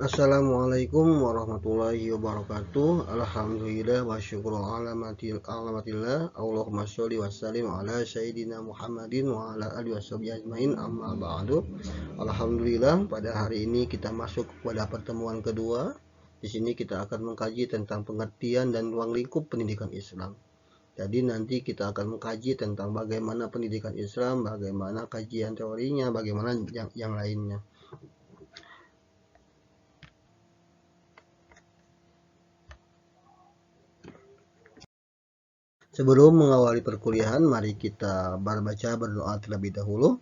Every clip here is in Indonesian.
Assalamualaikum warahmatullahi wabarakatuh. Alhamdulillah wa syukru alamatillah. Allahumma sholli wa sallim ala sayyidina Muhammadin wa ala alihi washabihi ajmain, amma ba'du. Alhamdulillah, pada hari ini kita masuk pada pertemuan kedua. Di sini kita akan mengkaji tentang pengertian dan ruang lingkup pendidikan Islam. Jadi nanti kita akan mengkaji tentang bagaimana pendidikan Islam, bagaimana kajian teorinya, bagaimana yang lainnya. Sebelum mengawali perkuliahan, mari kita berdoa terlebih dahulu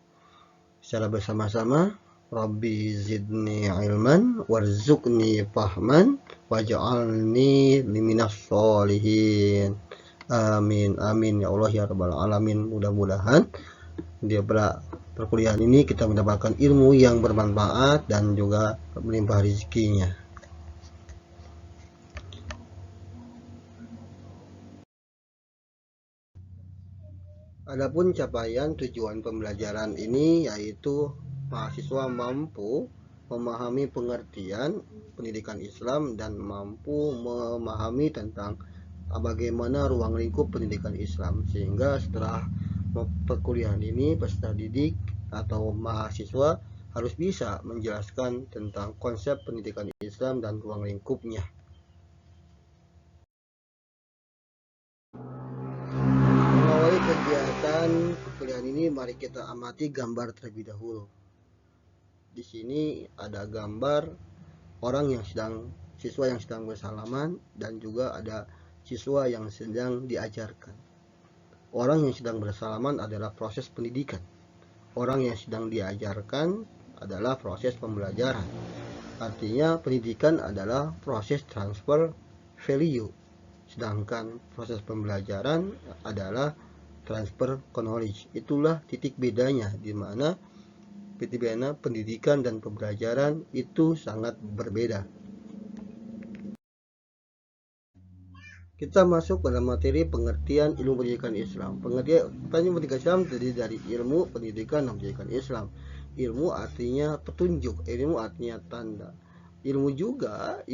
secara bersama-sama. Rabbi zidni ilman warzuqni fahman waj'alni minas sholihin. Amin amin ya Allah ya rabbal alamin. Mudah-mudahan di perkuliahan ini kita mendapatkan ilmu yang bermanfaat dan juga melimpah rezekinya. Adapun capaian tujuan pembelajaran ini yaitu mahasiswa mampu memahami pengertian pendidikan Islam dan mampu memahami tentang bagaimana ruang lingkup pendidikan Islam, sehingga setelah perkuliahan ini peserta didik atau mahasiswa harus bisa menjelaskan tentang konsep pendidikan Islam dan ruang lingkupnya. Mengawali kegiatan perkuliahan ini, mari kita amati gambar terlebih dahulu. Di sini ada gambar siswa yang sedang bersalaman dan juga ada siswa yang sedang diajarkan. Orang yang sedang bersalaman adalah proses pendidikan. Orang yang sedang diajarkan adalah proses pembelajaran. Artinya pendidikan adalah proses transfer value, sedangkan proses pembelajaran adalah transfer knowledge. Itulah titik bedanya, di mana pendidikan dan pembelajaran itu sangat berbeda. Kita masuk pada materi pengertian ilmu pendidikan Islam. Pengertian pendidikan Islam terdiri dari ilmu pendidikan dan pendidikan Islam. Ilmu artinya petunjuk, ilmu artinya tanda. Ilmu juga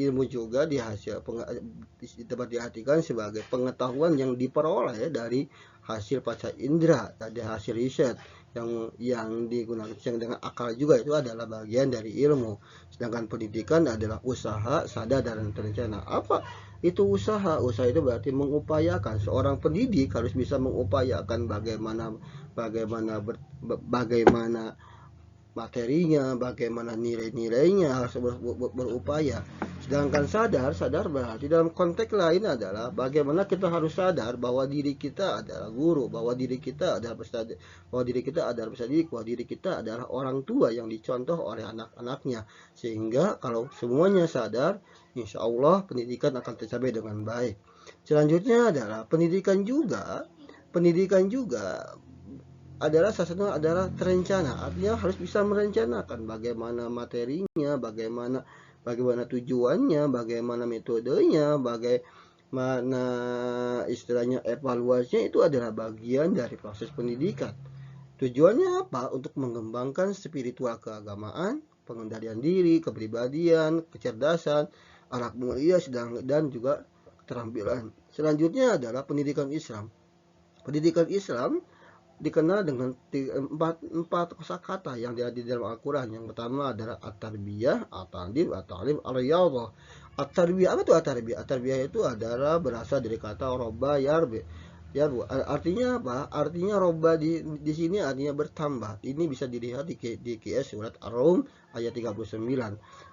dapat diartikan sebagai pengetahuan yang diperoleh dari hasil panca indera, dari hasil riset yang digunakan dengan akal juga, itu adalah bagian dari ilmu. Sedangkan pendidikan adalah usaha, sadar dan terencana. Apa itu usaha? Usaha itu berarti mengupayakan. Seorang pendidik harus bisa mengupayakan bagaimana materinya, bagaimana nilai-nilainya, harus berupaya. Sedangkan sadar berarti dalam konteks lain adalah bagaimana kita harus sadar bahwa diri kita adalah guru, bahwa diri kita adalah peserta didik, bahwa diri kita adalah orang tua yang dicontoh oleh anak-anaknya. Sehingga kalau semuanya sadar, insya Allah pendidikan akan tercapai dengan baik. Selanjutnya adalah pendidikan juga adalah salah satunya adalah terencana. Artinya harus bisa merencanakan bagaimana materinya, bagaimana tujuannya, bagaimana metodenya, bagaimana istilahnya evaluasinya. Itu adalah bagian dari proses pendidikan. Tujuannya apa? Untuk mengembangkan spiritual keagamaan, pengendalian diri, kepribadian, kecerdasan, akhlak mulia, dan juga keterampilan. Selanjutnya adalah pendidikan Islam. Pendidikan Islam dikenal dengan empat kosakata yang ada di dalam Al-Quran. Yang pertama adalah at-tarbiyah, at-ta'lim, at-ta'lim, al-riyadhah. At-tarbiyah, apa itu at-tarbiyah? At-tarbiyah itu adalah berasal dari kata robba yarbi. Ya Bu, artinya apa? Artinya robba di sini artinya bertambah. Ini bisa dilihat di QS surat Ar-Rum ayat 39.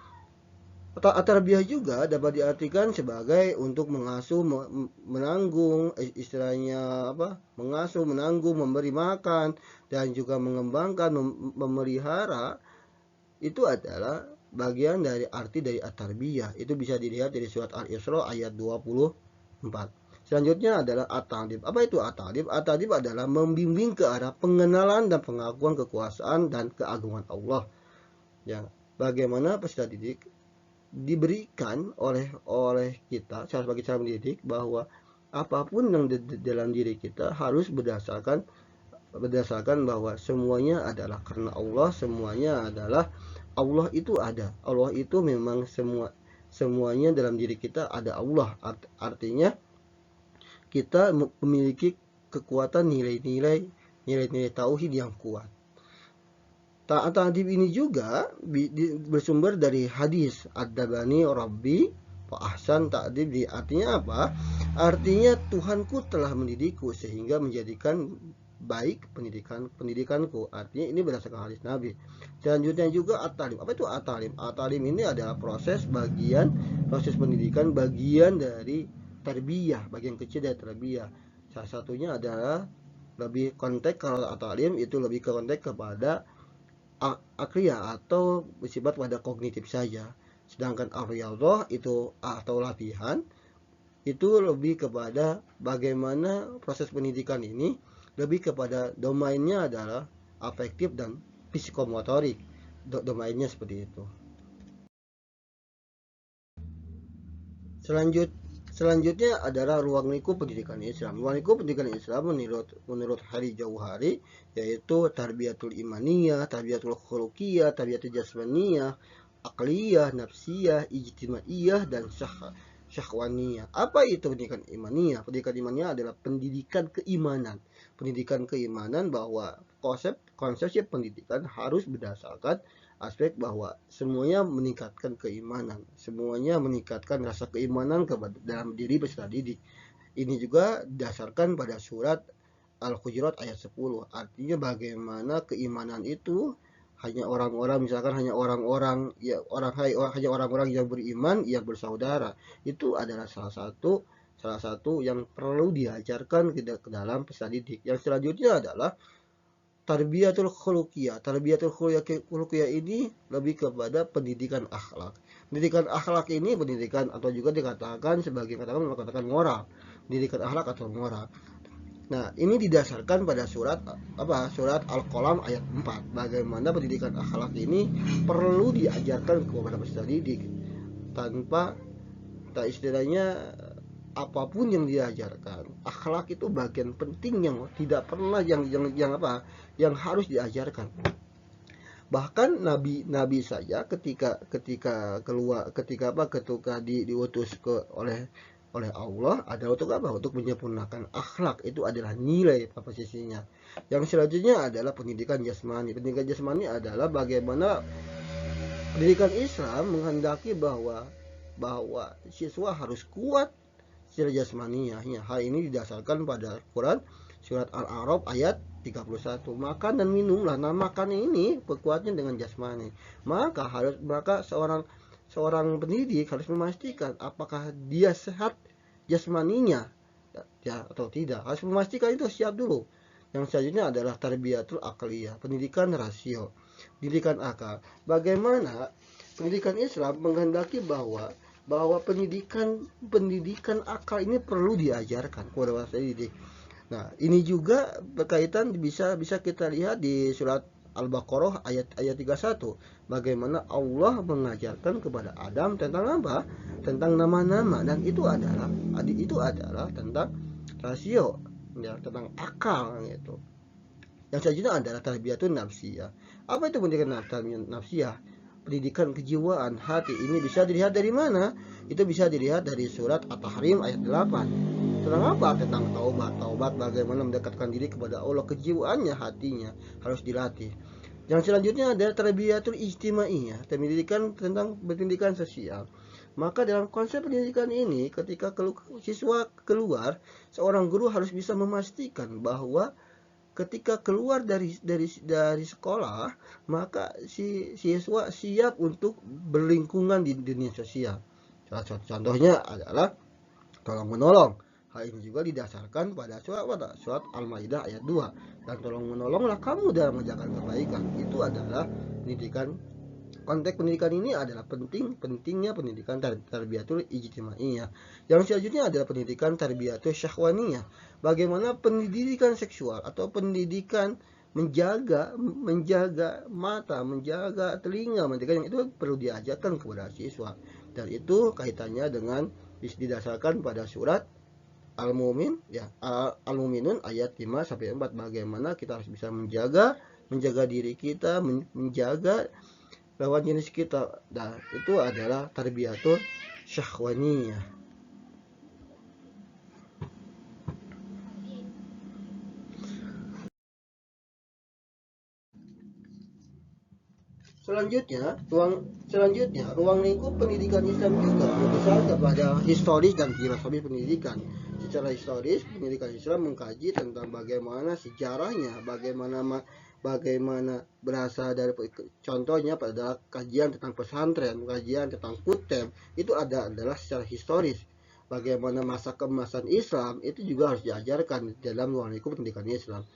Tarbiyah juga dapat diartikan sebagai untuk mengasuh, menanggung, istilahnya apa? Mengasuh, menanggung, memberi makan, dan juga mengembangkan, memelihara. Itu adalah bagian dari arti dari at-tarbiyah. Itu bisa dilihat dari surat Al-Isra ayat 24. Selanjutnya adalah at-ta'dib. Apa itu at-ta'dib? At-ta'dib adalah membimbing ke arah pengenalan dan pengakuan kekuasaan dan keagungan Allah. Ya, bagaimana peserta didik diberikan oleh kita sebagai cara mendidik bahwa apapun yang di dalam diri kita harus berdasarkan bahwa semuanya adalah karena Allah, semuanya adalah Allah itu ada. Allah itu memang semuanya dalam diri kita ada Allah. Artinya kita memiliki kekuatan nilai-nilai tauhid yang kuat. Ta'adib ini juga bersumber dari hadis Ad-Dabani Rabbi fa ahsan ta'dibi. Artinya apa? Artinya Tuhanku telah mendidikku sehingga menjadikan baik pendidikanku. Artinya ini berdasarkan hadis Nabi. Selanjutnya juga at-talim. Apa itu at-talim? At-talim ini adalah proses pendidikan, bagian dari tarbiyah, bagian kecil dari tarbiyah. Salah satunya adalah lebih konteks, kalau at-talim itu lebih ke konteks kepada akliyah atau bersifat pada kognitif saja. Sedangkan ar-riyadhah itu atau latihan itu lebih kepada bagaimana proses pendidikan ini lebih kepada domainnya adalah afektif dan psikomotorik. Domainnya seperti itu. Selanjutnya adalah ruang lingkup pendidikan Islam. Ruang lingkup pendidikan Islam menurut Hari Jauhari yaitu tarbiyatul imaniyah, tarbiyatul khuluqiyah, tarbiyatul jasmaniyah, akliyah, nafsiyah, ijtimaiyah, dan syahwaniyah. Apa itu pendidikan imaniyah? Pendidikan imaniyah adalah pendidikan keimanan. Pendidikan keimanan bahwa konsep pendidikan harus berdasarkan aspek bahwa semuanya meningkatkan keimanan, semuanya meningkatkan rasa keimanan dalam diri peserta didik. Ini juga didasarkan pada surat Al-Hujurat ayat 10. Artinya bagaimana keimanan itu hanya orang-orang, misalkan hanya orang-orang yang beriman yang bersaudara. Itu adalah salah satu yang perlu diajarkan ke dalam peserta didik. Yang selanjutnya adalah tarbiyatul khuluqiyah. Tarbiyatul khuluqiyah ini lebih kepada pendidikan akhlak. Pendidikan akhlak ini pendidikan atau juga dikatakan sebagai katakan moral. Pendidikan akhlak atau moral. Nah, ini didasarkan pada surat Al-Qalam ayat 4. Bagaimana pendidikan akhlak ini perlu diajarkan kepada peserta didik tanpa istilahnya apapun yang diajarkan. Akhlak itu bagian penting yang tidak pernah yang harus diajarkan. Bahkan nabi saja ketika diutus oleh Allah adalah untuk apa? Untuk menyempurnakan akhlak. Itu adalah nilai posisinya. Yang selanjutnya adalah pendidikan jasmani. Pendidikan jasmani adalah bagaimana pendidikan Islam menghendaki bahwa siswa harus kuat secara jasmaniahnya. Hal ini didasarkan pada Quran surat Al-A'raf ayat 31. Makan dan minumlah. Nah, makan ini berkuatnya dengan jasmani. Maka seorang pendidik harus memastikan apakah dia sehat jasmaninya ya atau tidak. Harus memastikan itu siap dulu. Yang selanjutnya adalah tarbiyatul akliyah, pendidikan rasio, pendidikan akal. Bagaimana pendidikan Islam menghendaki bahwa pendidikan akal ini perlu diajarkan kepada peserta didik. Nah, ini juga berkaitan bisa kita lihat di surat Al-Baqarah ayat 31. Bagaimana Allah mengajarkan kepada Adam tentang apa? Tentang nama-nama, dan itu adalah tentang rasio, ya, tentang akal gitu. Yang selanjutnya adalah tarbiyatun nafsiyah. Apa itu pendidikan nafsiyah? Pendidikan kejiwaan hati. Ini bisa dilihat dari mana? Itu bisa dilihat dari surat At-Tahrim ayat 8. Tentang apa? Tentang taubat, bagaimana mendekatkan diri kepada Allah. Kejiwaannya, hatinya harus dilatih. Yang selanjutnya adalah tarbiyatul ijtimaiyah, pendidikan sosial. Maka dalam konsep pendidikan ini, ketika siswa keluar, seorang guru harus bisa memastikan bahwa ketika keluar dari sekolah, maka si siswa siap untuk berlingkungan di dunia sosial. Contohnya adalah tolong menolong. Hal ini juga didasarkan pada surat Al-Maidah ayat 2. Dan tolong menolonglah kamu dalam menjaga kebaikan. Itu adalah pendidikan. Konteks pendidikan ini adalah pentingnya pendidikan tarbiyatul ijtimaiyah. Yang selanjutnya adalah pendidikan tarbiyatul syahwaniyah. Bagaimana pendidikan seksual atau pendidikan menjaga mata, menjaga telinga, yang itu perlu diajarkan kepada siswa. Dan itu kaitannya dengan didasarkan pada surat Al-Mu'minun ayat 5-4. Bagaimana kita harus bisa menjaga diri kita, menjaga lawan jenis kita. Nah, itu adalah tarbiyatul syahwaniyah. Selanjutnya, ruang lingkup pendidikan Islam juga berbesar kepada historis dan filosofi pendidikan. Secara historis, pendidikan Islam mengkaji tentang bagaimana sejarahnya, bagaimana berasal dari, contohnya pada kajian tentang pesantren, kajian tentang kutem, itu adalah secara historis. Bagaimana masa keemasan Islam itu juga harus diajarkan dalam ruang lingkup pendidikan Islam.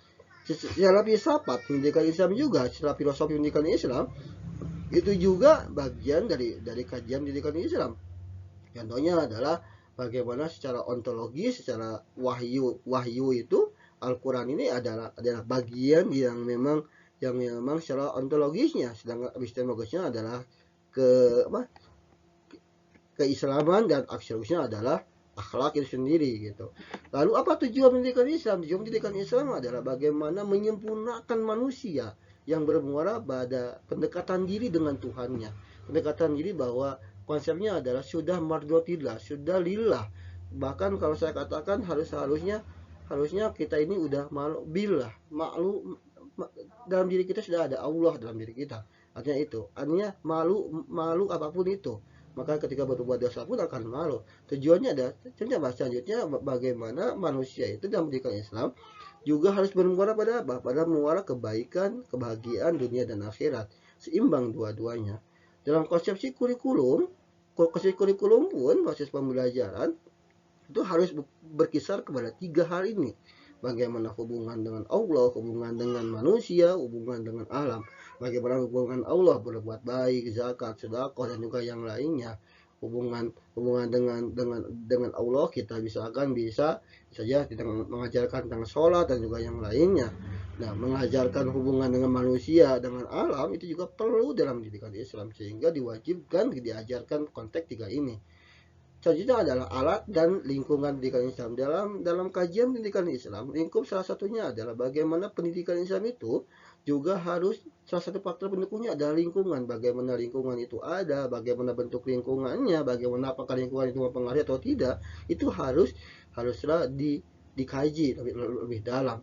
Secara filsafat pendidikan Islam juga, secara filosofi pendidikan Islam itu juga bagian dari kajian pendidikan Islam. Contohnya adalah bagaimana secara ontologi, secara wahyu itu Al-Quran ini adalah bagian yang memang secara ontologisnya, sedangkan epistemologisnya adalah ke apa keislaman, dan aksiologisnya adalah akhlak itu sendiri gitu. Lalu apa tujuan pendidikan Islam? Tujuan pendidikan Islam adalah bagaimana menyempurnakan manusia yang bermuara pada pendekatan diri dengan Tuhannya. Pendekatan diri bahwa konsepnya adalah sudah mardotillah, sudah lillah. Bahkan kalau saya katakan harusnya kita ini udah malu billah, malu dalam diri kita sudah ada Allah dalam diri kita. Artinya itu, artinya malu apapun itu, maka ketika berbuat dosa pun akan malu. Tujuannya ada selanjutnya bagaimana manusia itu dalam pendidikan Islam juga harus bermuara pada apa? Pada muara kebaikan, kebahagiaan dunia dan akhirat, seimbang dua-duanya. Dalam konsepsi kurikulum pun proses pembelajaran itu harus berkisar kepada 3 hal ini. Bagaimana hubungan dengan Allah, hubungan dengan manusia, hubungan dengan alam. Bagaimana hubungan Allah, berbuat baik, zakat, sedekah, dan juga yang lainnya. Hubungan dengan Allah kita bisa saja kita mengajarkan tentang sholat dan juga yang lainnya. Nah, mengajarkan hubungan dengan manusia, dengan alam itu juga perlu dalam pendidikan Islam, sehingga diwajibkan diajarkan konteks 3 ini. Selanjutnya adalah alat dan lingkungan pendidikan Islam. Dalam kajian pendidikan Islam, lingkup salah satunya adalah bagaimana pendidikan Islam itu juga harus, salah satu faktor pendukungnya adalah lingkungan. Bagaimana lingkungan itu ada, bagaimana bentuk lingkungannya, bagaimana apakah lingkungan itu mempengaruhi atau tidak, itu haruslah dikaji lebih dalam.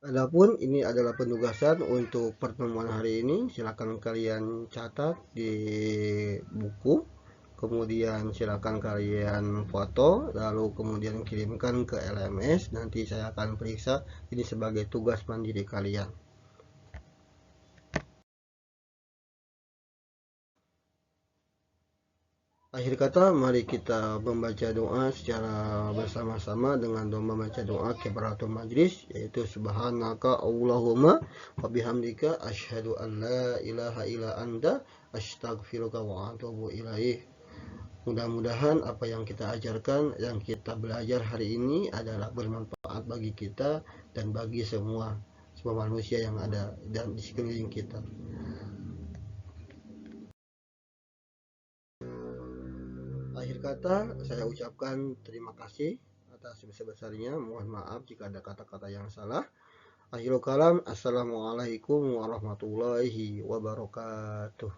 Adapun ini adalah penugasan untuk pertemuan hari ini, silakan kalian catat di buku, kemudian silakan kalian foto, lalu kemudian kirimkan ke LMS, nanti saya akan periksa ini sebagai tugas mandiri kalian. Akhir kata, mari kita membaca doa secara bersama-sama dengan doa membaca doa kifaratul majlis, yaitu subhanaka Allahumma wa bihamdika asyhadu an la ilaha illa anta astaghfiruka wa atubu ilaih. Mudah-mudahan apa yang kita ajarkan, yang kita belajar hari ini adalah bermanfaat bagi kita dan bagi semua manusia yang ada dan di sekeliling kita. Akhir kata, saya ucapkan terima kasih atas sebesar-besarnya. Mohon maaf jika ada kata-kata yang salah. Akhirul kalam, assalamualaikum warahmatullahi wabarakatuh.